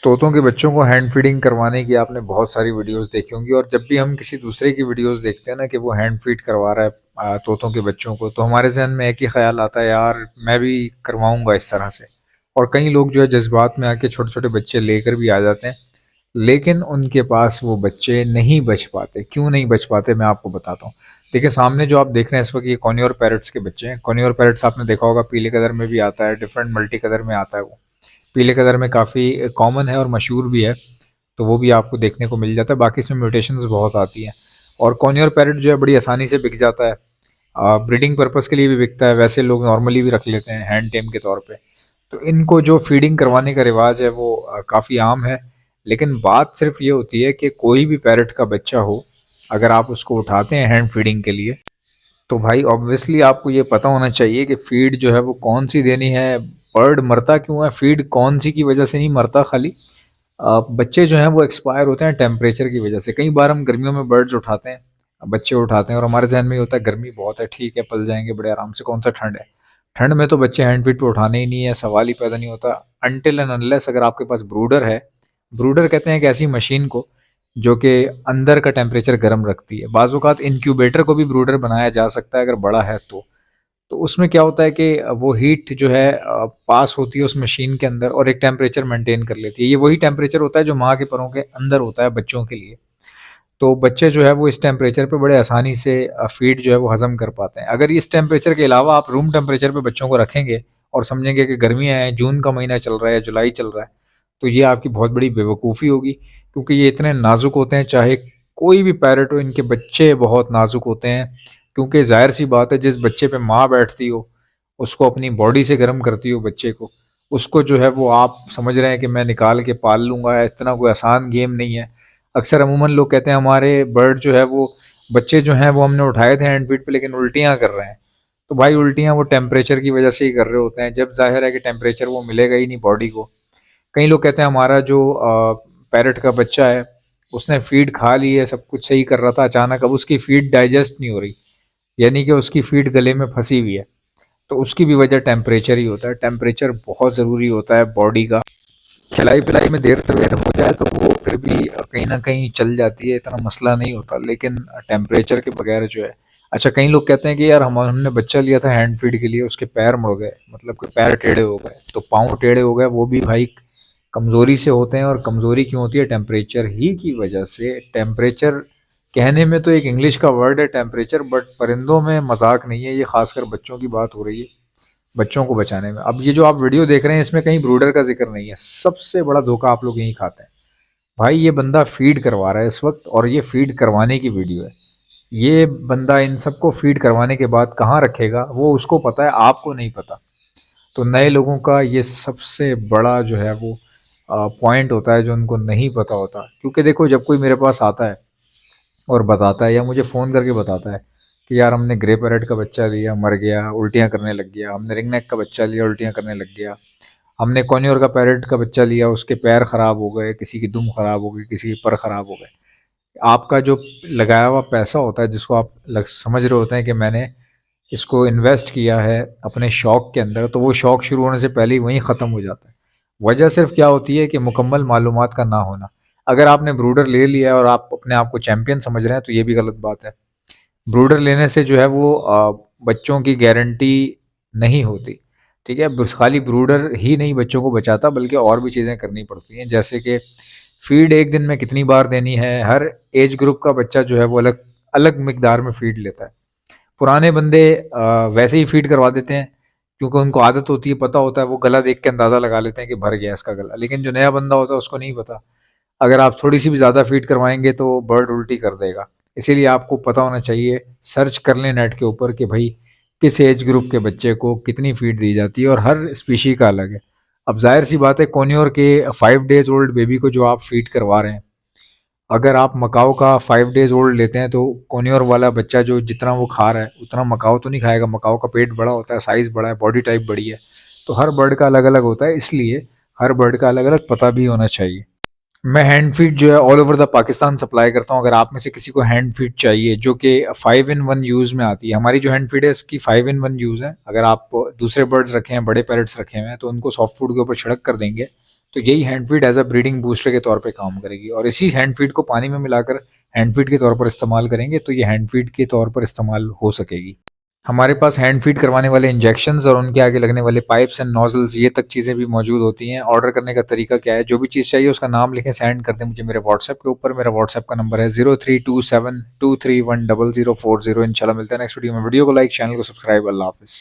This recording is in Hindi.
तोतों के बच्चों को हैंड फीडिंग करवाने की आपने बहुत सारी वीडियोस देखी होंगी। और जब भी हम किसी दूसरे की वीडियोस देखते हैं ना कि वो हैंड फीड करवा रहा है तोतों के बच्चों को, तो हमारे जहन में एक ही ख्याल आता है, यार मैं भी करवाऊंगा इस तरह से। और कई लोग जो है जज्बात में आके छोटे छोटे बच्चे लेकर भी आ जाते हैं, लेकिन उनके पास वो बच्चे नहीं बच पाते। क्यों नहीं बच पाते, मैं आपको बताता हूँ। देखिए, सामने जो आप देख रहे हैं इस वक्त, ये कॉनियोर पैरट्स के बच्चे हैं। कॉनियोर पैरट्स आपने देखा होगा, पीले कलर में भी आता है, डिफरेंट मल्टी कलर में आता है। वो पीले कलर में काफ़ी कॉमन है और मशहूर भी है, तो वो भी आपको देखने को मिल जाता है। बाकी इसमें म्यूटेशंस बहुत आती हैं। और कॉनियर पैरट जो है बड़ी आसानी से बिक जाता है, ब्रीडिंग पर्पस के लिए भी बिकता है, वैसे लोग नॉर्मली भी रख लेते हैं हैंड टेम के तौर पे। तो इनको जो फीडिंग करवाने का रिवाज है वो काफ़ी आम है। लेकिन बात सिर्फ ये होती है कि कोई भी पैरट का बच्चा हो, अगर आप उसको उठाते हैं हैंड फीडिंग के लिए, तो भाई ऑब्वियसली आपको ये पता होना चाहिए कि फीड जो है वो कौन सी देनी है। बर्ड मरता क्यों है, फीड कौन सी की वजह से नहीं मरता खाली। बच्चे जो हैं वो एक्सपायर होते हैं टेम्परेचर की वजह से। कई बार हम गर्मियों में बर्ड्स उठाते हैं, बच्चे उठाते हैं, और हमारे जहन में ये होता है गर्मी बहुत है, ठीक है पल जाएंगे बड़े आराम से, कौन सा ठंड है। ठंड में तो बच्चे हैंड फीड पे उठाने ही नहीं है, सवाल ही पैदा नहीं होता। अनटिल एंड अनलेस अगर आपके पास ब्रूडर है। ब्रूडर कहते हैं एक ऐसी मशीन को जो कि अंदर का टेम्परेचर गर्म रखती है। बाज़-औक़ात इंक्यूबेटर को भी ब्रूडर बनाया जा सकता है अगर बड़ा है तो उसमें क्या होता है कि वो हीट जो है पास होती है उस मशीन के अंदर और एक टेम्परेचर मेंटेन कर लेती है। ये वही टेम्परेचर होता है जो माँ के परों के अंदर होता है बच्चों के लिए। तो बच्चे जो है वो इस टेम्परेचर पे बड़े आसानी से फीड जो है वो हज़म कर पाते हैं। अगर इस टेम्परेचर के अलावा आप रूम टेम्परेचर पे बच्चों को रखेंगे और समझेंगे कि गर्मियाँ हैं, जून का महीना चल रहा है या जुलाई चल रहा है, तो ये आपकी बहुत बड़ी बेवकूफ़ी होगी। क्योंकि ये इतने नाज़ुक होते हैं, चाहे कोई भी पैरट हो, इनके बच्चे बहुत नाज़ुक होते हैं। क्योंकि ज़ाहिर-सी बात है, जिस बच्चे पे माँ बैठती हो, उसको अपनी बॉडी से गर्म करती हो बच्चे को, उसको जो है वो आप समझ रहे हैं कि मैं निकाल के पाल लूँगा, इतना कोई आसान गेम नहीं है। अक्सर अमूमन लोग कहते हैं हमारे बर्ड जो है वो बच्चे जो हैं वो हमने उठाए थे हैंड फीड पे, लेकिन उल्टियाँ कर रहे हैं। तो भाई उल्टियाँ वो टेम्परेचर की वजह से ही कर रहे होते हैं, जब ज़ाहिर है कि टेम्परेचर वो मिलेगा ही नहीं बॉडी को। कई लोग कहते हैं हमारा जो पैरट का बच्चा है, उसने फीड खा ली है, सब कुछ सही कर रहा था, अचानक अब उसकी फीड डाइजेस्ट नहीं हो रही, यानी कि उसकी फीड गले में फंसी हुई है। तो उसकी भी वजह टेम्परेचर ही होता है। टेम्परेचर बहुत ज़रूरी होता है बॉडी का। खिलाई-पिलाई में देर सवेर हो जाए तो वो फिर भी कहीं न कहीं चल जाती है, इतना मसला नहीं होता, लेकिन टेम्परेचर के बगैर जो है। अच्छा, कई लोग कहते हैं कि यार हमने बच्चा लिया था हैंड फीड के लिए, उसके पैर मुड़ गए, मतलब कि पैर टेढ़े हो गए, तो पाँव टेढ़े हो गए, वो भी भाई कमज़ोरी से होते हैं। और कमज़ोरी क्यों होती है, टेम्परेचर ही की वजह से। टेम्परेचर कहने में तो एक इंग्लिश का वर्ड है टेम्परेचर, बट परिंदों में मजाक नहीं है ये, खासकर बच्चों की बात हो रही है, बच्चों को बचाने में। अब ये जो आप वीडियो देख रहे हैं इसमें कहीं ब्रूडर का जिक्र नहीं है। सबसे बड़ा धोखा आप लोग यही खाते हैं। भाई ये बंदा फीड करवा रहा है इस वक्त, और ये फीड करवाने की वीडियो है। ये बंदा इन सबको फीड करवाने के बाद कहाँ रखेगा वो उसको पता है, आपको नहीं पता। तो नए लोगों का ये सबसे बड़ा जो है वो पॉइंट होता है जो उनको नहीं पता होता। क्योंकि देखो, जब कोई मेरे पास आता है और बताता है या मुझे फ़ोन करके बताता है कि यार हमने ग्रे पैरेट का बच्चा लिया, मर गया, उल्टियाँ करने लग गया, हमने रिंग नेक का बच्चा लिया, उल्टियाँ करने लग गया, हमने कॉनियोर का पैरेट का बच्चा लिया, उसके पैर ख़राब हो गए, किसी की दुम ख़राब हो गई, किसी के पर ख़राब हो गए। आपका जो लगाया हुआ पैसा होता है, जिसको आप समझ रहे होते हैं कि मैंने इसको इन्वेस्ट किया है अपने शौक़ के अंदर, तो वो शौक़ शुरू होने से पहले ही वहीं ख़त्म हो जाता है। वजह सिर्फ़ क्या होती है कि मुकम्मल मालूमात का ना होना। अगर आपने ब्रूडर ले लिया है और आप अपने आप को चैंपियन समझ रहे हैं, तो ये भी गलत बात है। ब्रूडर लेने से जो है वो बच्चों की गारंटी नहीं होती, ठीक है? बस खाली ब्रूडर ही नहीं बच्चों को बचाता, बल्कि और भी चीज़ें करनी पड़ती हैं, जैसे कि फ़ीड एक दिन में कितनी बार देनी है। हर एज ग्रुप का बच्चा जो है वो अलग अलग मिकदार में फ़ीड लेता है। पुराने बंदे वैसे ही फ़ीड करवा देते हैं, क्योंकि उनको आदत होती है, पता होता है, वो गला देख के अंदाज़ा लगा लेते हैं कि भर गया इसका गला। लेकिन जो नया बंदा होता है उसको नहीं पता। अगर आप थोड़ी-सी भी ज़्यादा फ़ीड करवाएँगे तो बर्ड उल्टी कर देगा। इसीलिए आपको पता होना चाहिए, सर्च कर लें नेट के ऊपर कि भई किस एज ग्रुप के बच्चे को कितनी फ़ीड दी जाती है, और हर स्पीशी का अलग है। अब ज़ाहिर-सी बात है, कोनियोर के 5 डेज़ ओल्ड बेबी को जो आप फ़ीड करवा रहे हैं, अगर आप मकाओ का 5 डेज़ ओल्ड लेते हैं, तो कोनियोर वाला बच्चा जो जितना वो खा रहा है, उतना मकाओ तो नहीं खाएगा। मकाओ का पेट बड़ा होता है, साइज़ बड़ा है, बॉडी टाइप बड़ी है। तो हर बर्ड का अलग-अलग होता है, इसलिए हर बर्ड का अलग-अलग पता भी होना चाहिए। मैं हैंड फीड जो है all over the Pakistan supply करता हूँ। अगर आप में से किसी को हैंड फीड चाहिए जो कि 5 इन 1 यूज़ में आती है, हमारी जो हैंड फीड है इसकी 5 इन 1 यूज़ है। अगर आप दूसरे बर्ड्स रखे हैं, बड़े पैरट्स रखे हुए हैं, तो उनको सॉफ्ट फूड के ऊपर छिड़क कर देंगे, तो यही hand feed as a breeding booster के तौर पे काम करेगी और इसी हैंड फीड को पानी में मिलाकर हैंड फीड के तौर पर इस्तेमाल करेंगे तो ये हैंड फीड के तौर पर इस्तेमाल हो सकेगी। हमारे पास हैंड फीड करवाने वाले इंजेक्शंस और उनके आगे लगने वाले पाइप्स एंड नोजल्स ये तक चीज़ें भी मौजूद होती हैं। ऑर्डर करने का तरीका क्या है, जो भी चीज़ चाहिए उसका नाम लिखें, सेंड कर दें मुझे मेरे व्हाट्सएप के ऊपर। मेरा व्हाट्सएप का नंबर है 0327231040। इंशाल्लाह मिलते हैं नेक्स्ट वीडियो में। वीडियो को लाइक, चैनल को सब्सक्राइब। अल्लाह हाफ़िज़।